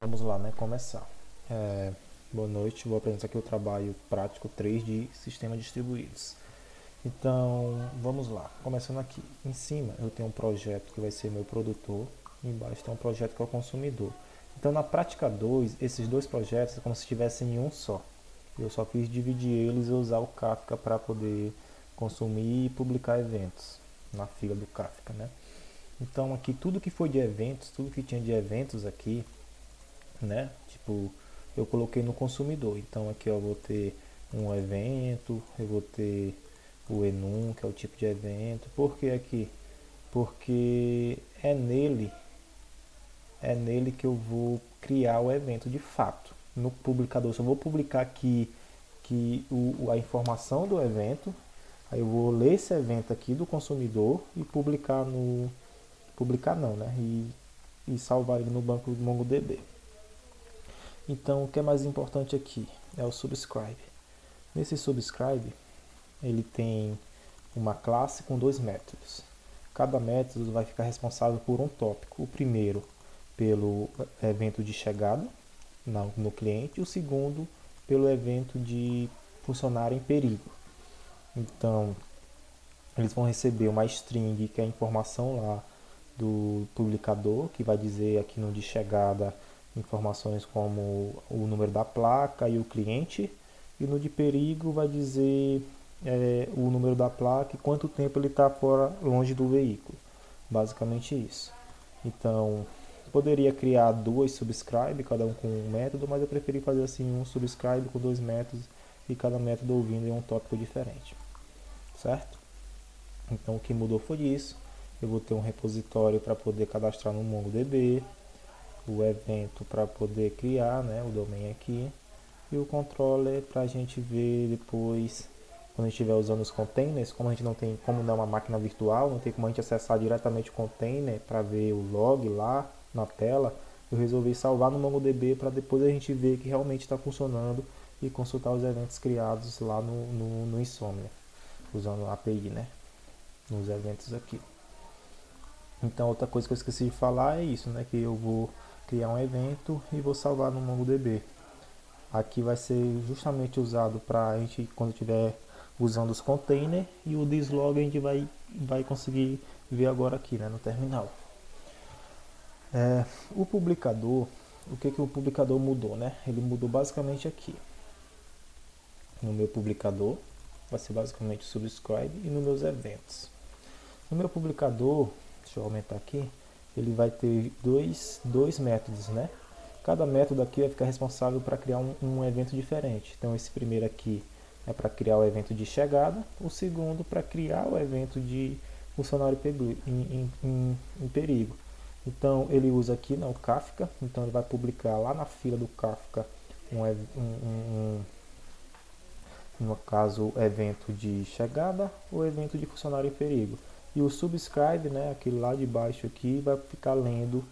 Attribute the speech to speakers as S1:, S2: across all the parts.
S1: Vamos lá, né? Começar. Boa noite, vou apresentar aqui o trabalho prático 3 de sistemas distribuídos. Então, vamos lá. Começando aqui. Em cima eu tenho um projeto que vai ser meu produtor, e embaixo tem um projeto que é o consumidor. Então, na prática 2, esses dois projetos é como se estivessem em um só. Eu só fiz dividir eles e usar o Kafka para poder consumir e publicar eventos na fila do Kafka, né? Então, aqui tudo que foi de eventos, tudo que tinha de eventos aqui, né? Tipo, eu coloquei no consumidor. Então aqui eu vou ter um evento, eu vou ter o enum, que é o tipo de evento. Por que aqui? Porque é nele que eu vou criar o evento de fato. No publicador, se eu vou publicar aqui a informação do evento, aí eu vou ler esse evento aqui do consumidor e publicar no. Publicar não, né? E salvar ele no banco do MongoDB. Então, o que é mais importante aqui é o subscribe. Nesse subscribe, ele tem uma classe com dois métodos. Cada método vai ficar responsável por um tópico. O primeiro, pelo evento de chegada no cliente, e o segundo, pelo evento de funcionário em perigo. Então, eles vão receber uma string, que é a informação lá do publicador, que vai dizer aqui no de chegada informações como o número da placa e o cliente, e no de perigo vai dizer o número da placa e quanto tempo ele está fora, longe do veículo. Basicamente isso. Então, poderia criar dois subscribe, cada um com um método, mas eu preferi fazer assim um subscribe com dois métodos e cada método ouvindo em um tópico diferente, certo? Então o que mudou foi isso. Eu vou ter um repositório para poder cadastrar no MongoDB, o evento para poder criar, né, o domain aqui, e o controller para a gente ver depois, quando a gente estiver usando os containers. Como a gente não tem como dar uma máquina virtual, não tem como a gente acessar diretamente o container para ver o log lá na tela, eu resolvi salvar no MongoDB para depois a gente ver que realmente está funcionando e consultar os eventos criados lá no Insomnia, usando a API, né, nos eventos aqui. Então, outra coisa que eu esqueci de falar é isso, né? Que eu vou criar um evento e vou salvar no MongoDB. Aqui vai ser justamente usado para a gente, quando estiver usando os containers, e o dislog a gente vai conseguir ver agora aqui, né, no terminal. O publicador, o que o publicador mudou, né? Ele mudou basicamente aqui. No meu publicador, vai ser basicamente o subscribe, e nos meus eventos. No meu publicador, deixa eu aumentar aqui, ele vai ter dois métodos, né? Cada método aqui vai ficar responsável para criar um evento diferente. Então esse primeiro aqui é para criar o evento de chegada, o segundo para criar o evento de funcionário em perigo. Então ele usa aqui, né, o Kafka, então ele vai publicar lá na fila do Kafka no caso, evento de chegada ou evento de funcionário em perigo. E o subscribe, né, aquele lá de baixo aqui, vai ficar lendo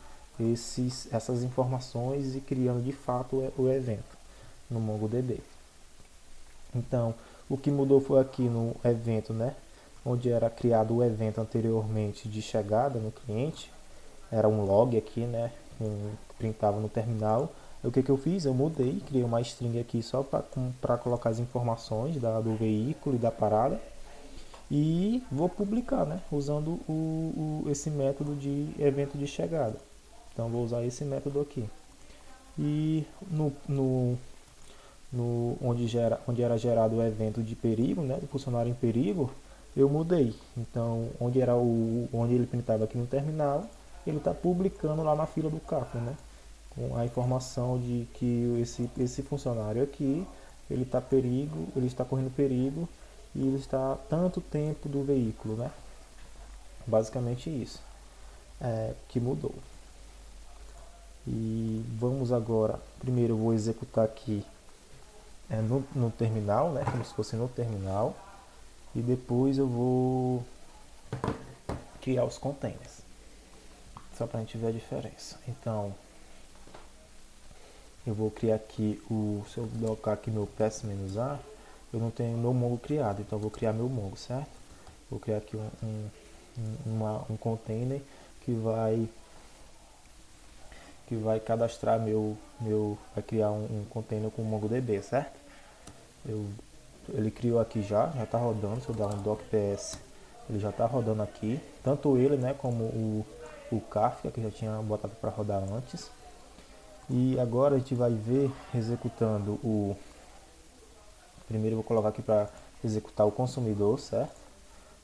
S1: essas informações e criando de fato o evento no MongoDB. Então, o que mudou foi aqui no evento, né, onde era criado o evento anteriormente de chegada no cliente, era um log aqui, né, que printava no terminal. O que eu fiz? Eu mudei, criei uma string aqui só para colocar as informações do veículo e da parada, e vou publicar, né, usando esse método de evento de chegada. Então vou usar esse método aqui. E onde era gerado o evento de perigo, né, do funcionário em perigo, eu mudei. Então onde ele printava aqui no terminal, ele está publicando lá na fila do Kafka, né, com a informação de que esse funcionário aqui, ele está correndo perigo e ele está tanto tempo do veículo, né? Basicamente isso que mudou. E vamos agora, primeiro eu vou executar aqui no terminal, né? Como se fosse no terminal, e depois eu vou criar os containers, só para a gente ver a diferença. Então eu vou criar aqui se eu colocar aqui meu ps-a, eu não tenho meu Mongo criado, então eu vou criar meu Mongo, certo? Vou criar aqui um container que vai que vai cadastrar vai criar um container com o MongoDB, certo? Ele criou aqui já está rodando. Se eu dar um doc ps, ele já está rodando aqui, tanto ele, né, como o Kafka, que eu já tinha botado para rodar antes. E agora a gente vai ver executando primeiro eu vou colocar aqui para executar o consumidor, certo?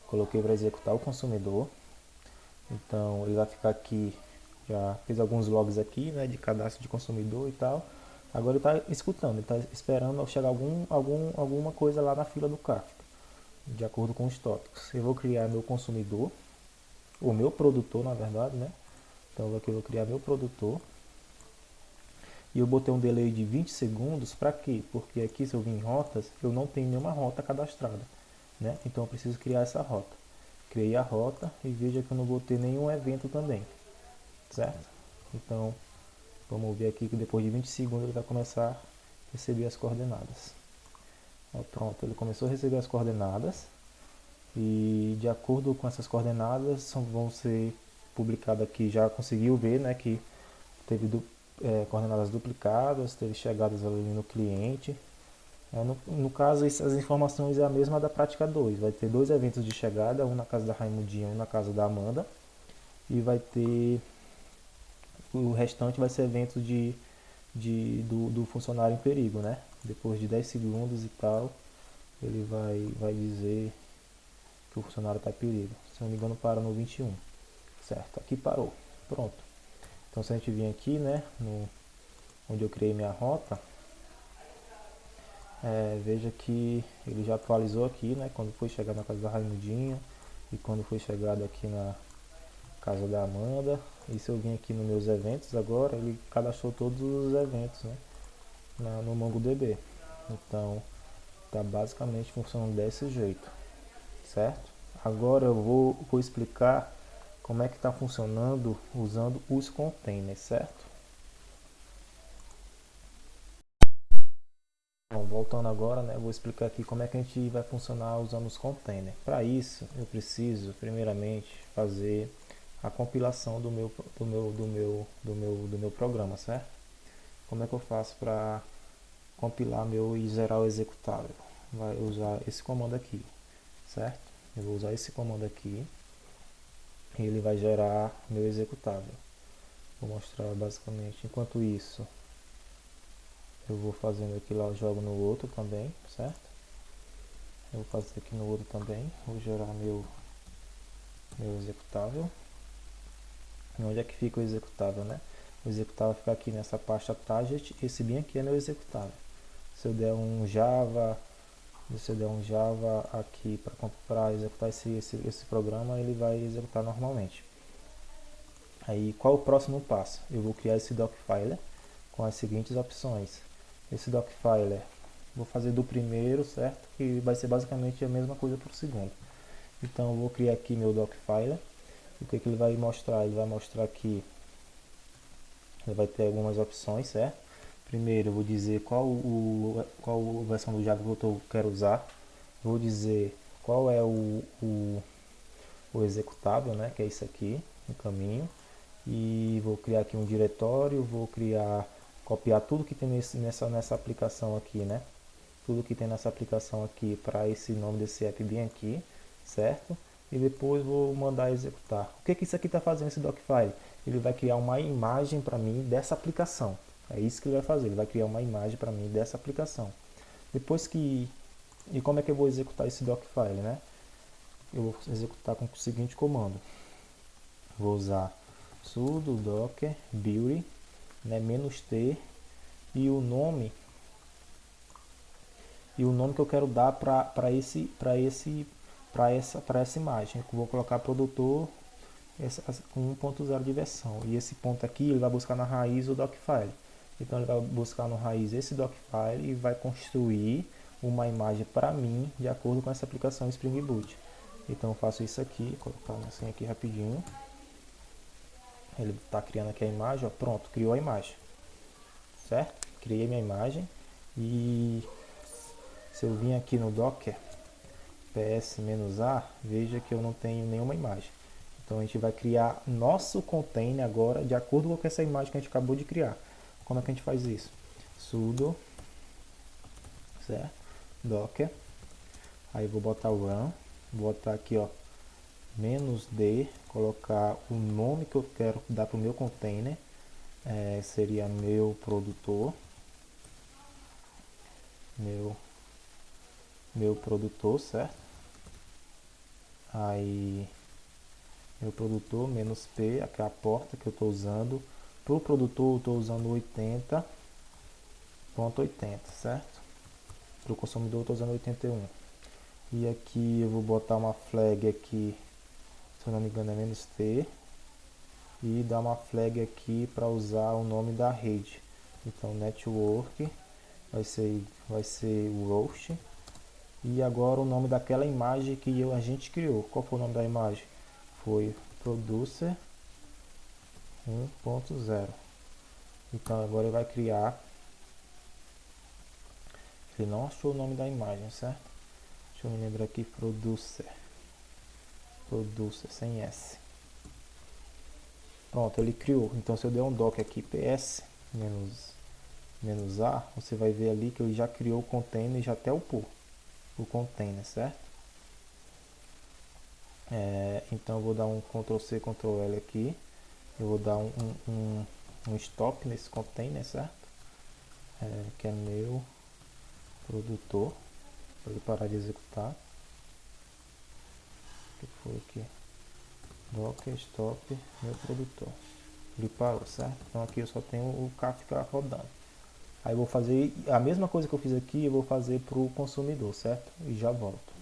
S1: Coloquei para executar o consumidor. Então ele vai ficar aqui, já fez alguns logs aqui, né, de cadastro de consumidor e tal. Agora ele está escutando, ele está esperando chegar alguma coisa lá na fila do Kafka, de acordo com os tópicos. Eu vou criar meu consumidor, o meu produtor, na verdade, né? Então aqui eu vou criar meu produtor. E eu botei um delay de 20 segundos, para quê? Porque aqui, se eu vir em rotas, eu não tenho nenhuma rota cadastrada, né? Então eu preciso criar essa rota. Criei a rota e veja que eu não botei nenhum evento também, certo? Então vamos ver aqui que depois de 20 segundos ele vai começar a receber as coordenadas. Ó, pronto, ele começou a receber as coordenadas e de acordo com essas coordenadas vão ser publicadas aqui. Já conseguiu ver, né, que teve coordenadas duplicadas, teve chegadas ali no cliente. No caso, essas informações é a mesma da prática 2. Vai ter 2 eventos de chegada, um na casa da Raimundinha e um na casa da Amanda. E vai ter o restante vai ser eventos do funcionário em perigo, né? Depois de 10 segundos e tal, ele vai dizer que o funcionário está em perigo. Se não me engano, para no 21. Certo, aqui parou. Pronto. Então se a gente vir aqui, né, onde eu criei minha rota, veja que ele já atualizou aqui, né, quando foi chegar na casa da Raimundinha e quando foi chegado aqui na casa da Amanda. E se eu vir aqui nos meus eventos agora, ele cadastrou todos os eventos, né, no MongoDB. Então tá basicamente funcionando desse jeito, certo? Agora eu vou explicar como é que está funcionando usando os containers, certo? Bom, voltando agora, né, vou explicar aqui como é que a gente vai funcionar usando os containers. Para isso, eu preciso primeiramente fazer a compilação do meu programa, certo? Como é que eu faço para compilar e gerar o executável? Vai usar esse comando aqui, certo? Eu vou usar esse comando aqui e ele vai gerar meu executável. Vou mostrar basicamente. Enquanto isso, eu vou fazendo aqui lá, eu jogo no outro também, certo? Eu vou fazer aqui no outro também, vou gerar meu executável. E onde é que fica o executável, né? O executável fica aqui nessa pasta target, esse bem aqui é meu executável. Se eu der um Java aqui para executar esse programa, ele vai executar normalmente. Aí qual o próximo passo? Eu vou criar esse Docfiler com as seguintes opções. Esse Docfiler vou fazer do primeiro, certo? Que vai ser basicamente a mesma coisa para o segundo. Então eu vou criar aqui meu Docfiler. O que ele vai mostrar? Ele vai mostrar que ele vai ter algumas opções, certo? Primeiro eu vou dizer qual versão do Java que eu quero usar. Vou dizer qual é o executável, né? Que é isso aqui, no caminho. E vou criar aqui um diretório, copiar tudo que tem nessa aplicação aqui, né? Tudo que tem nessa aplicação aqui para esse nome desse app bem aqui, certo? E depois vou mandar executar. O que isso aqui está fazendo, esse Docfile? Ele vai criar uma imagem para mim dessa aplicação. É isso que ele vai fazer, ele vai criar uma imagem para mim dessa aplicação. E como é que eu vou executar esse Docfile, né? Eu vou executar com o seguinte comando. Vou usar sudo docker build, né, -t e o nome que eu quero dar para essa imagem. Eu vou colocar produtor com 1.0 de versão, e esse ponto aqui ele vai buscar na raiz o Docfile. Então ele vai buscar no raiz esse Docfile e vai construir uma imagem para mim de acordo com essa aplicação Spring Boot. Então eu faço isso aqui, colocar assim aqui rapidinho. Ele está criando aqui a imagem, ó, pronto, criou a imagem, certo? Criei minha imagem e se eu vim aqui no Docker ps-a, veja que eu não tenho nenhuma imagem. Então a gente vai criar nosso container agora de acordo com essa imagem que a gente acabou de criar. Como é que a gente faz isso? Sudo, certo? Docker. Aí vou botar o run, vou botar aqui, ó, -d, colocar o nome que eu quero dar para o meu container, seria meu produtor, meu produtor, certo? Aí meu produtor -p, aqui é a porta que eu estou usando. Para o produtor eu estou usando 80.80, certo? Para o consumidor eu estou usando 81. E aqui eu vou botar uma flag aqui, se eu não me engano é -t, e dar uma flag aqui para usar o nome da rede. Então network vai ser o roast. E agora o nome daquela imagem que a gente criou. Qual foi o nome da imagem? Foi producer 1.0. Então agora ele vai criar. Ele não achou o nome da imagem, certo? Deixa eu me lembrar aqui, producer sem S. Pronto, ele criou. Então se eu der um doc aqui ps -a, você vai ver ali que ele já criou o container e já até upou o container, certo? Então eu vou dar um Ctrl C, Ctrl L aqui. Eu vou dar um stop nesse container, certo? Que é meu produtor, para ele parar de executar. O que foi aqui? Docker stop meu produtor. Ele parou, certo? Então aqui eu só tenho o Kafka rodando. Aí eu vou fazer a mesma coisa que eu fiz aqui, eu vou fazer para o consumidor, certo? E já volto.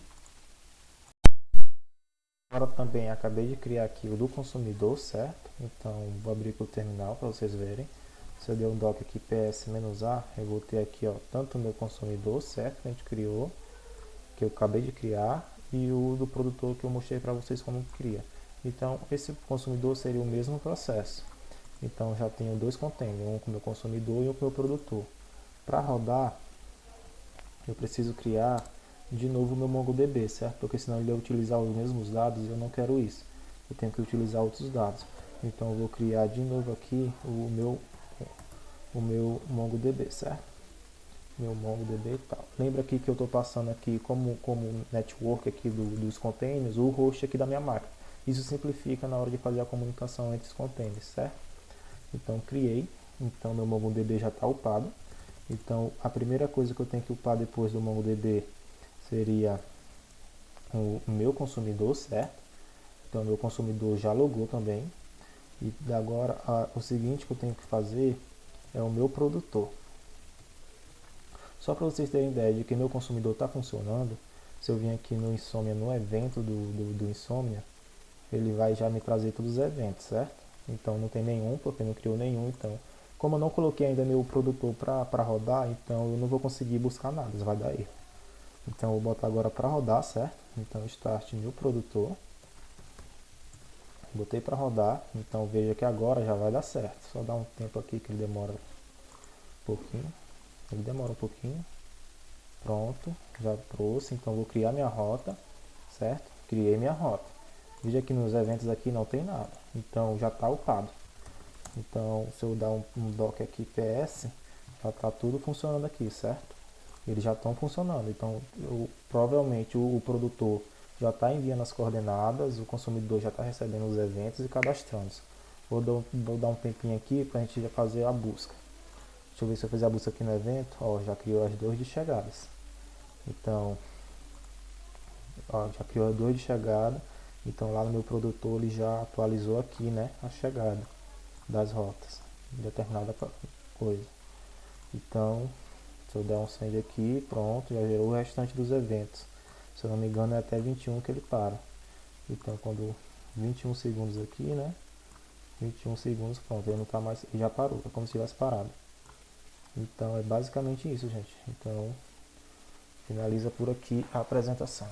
S1: Agora também acabei de criar aqui o do consumidor, certo? Então vou abrir para o terminal para vocês verem. Se eu der um doc aqui ps-a, eu vou ter aqui, ó, tanto o meu consumidor, certo? Que a gente criou, que eu acabei de criar, e o do produtor que eu mostrei para vocês como cria. Então esse consumidor seria o mesmo processo. Então já tenho dois containers, um com o meu consumidor e um com o meu produtor. Para rodar, eu preciso criar de novo o meu MongoDB, certo? Porque senão ele vai utilizar os mesmos dados e eu não quero isso. Eu tenho que utilizar outros dados. Então eu vou criar de novo aqui o meu MongoDB, certo? Meu MongoDB e tal. Lembra aqui que eu estou passando aqui como network aqui dos containers, o host aqui da minha máquina. Isso simplifica na hora de fazer a comunicação entre os containers, certo? Então criei, então meu MongoDB já está upado. Então a primeira coisa que eu tenho que upar depois do MongoDB seria o meu consumidor, certo? Então meu consumidor já logou também. E agora o seguinte que eu tenho que fazer é o meu produtor. Só para vocês terem ideia de que meu consumidor está funcionando, se eu vim aqui no Insomnia, no evento do Insomnia, ele vai já me trazer todos os eventos, certo? Então não tem nenhum, porque não criou nenhum. Então, como eu não coloquei ainda meu produtor para rodar, então eu não vou conseguir buscar nada, vai dar erro. Então eu vou botar agora para rodar, certo? Então start meu produtor. Botei para rodar, então veja que agora já vai dar certo. Só dar um tempo aqui que ele demora um pouquinho. Ele demora um pouquinho. Pronto, já trouxe. Então vou criar minha rota, certo? Criei minha rota. Veja que nos eventos aqui não tem nada. Então já está upado. Então se eu dar um doc aqui ps, já está tudo funcionando aqui, certo? Eles já estão funcionando. Então provavelmente o produtor já está enviando as coordenadas, o consumidor já está recebendo os eventos e cadastrando. Vou dar um tempinho aqui para a gente já fazer a busca. Deixa eu ver se eu fizer a busca aqui no evento. Ó, já criou as 2 de chegadas. Então, ó, já criou as 2 de chegada. Então lá no meu produtor ele já atualizou aqui, né, a chegada das rotas de determinada coisa. Então, se eu der um send aqui, pronto, já gerou o restante dos eventos. Se eu não me engano é até 21 que ele para. Então quando 21 segundos aqui, né? 21 segundos, pronto, ele não tá mais, já parou, é como se tivesse parado. Então é basicamente isso, gente. Então finaliza por aqui a apresentação.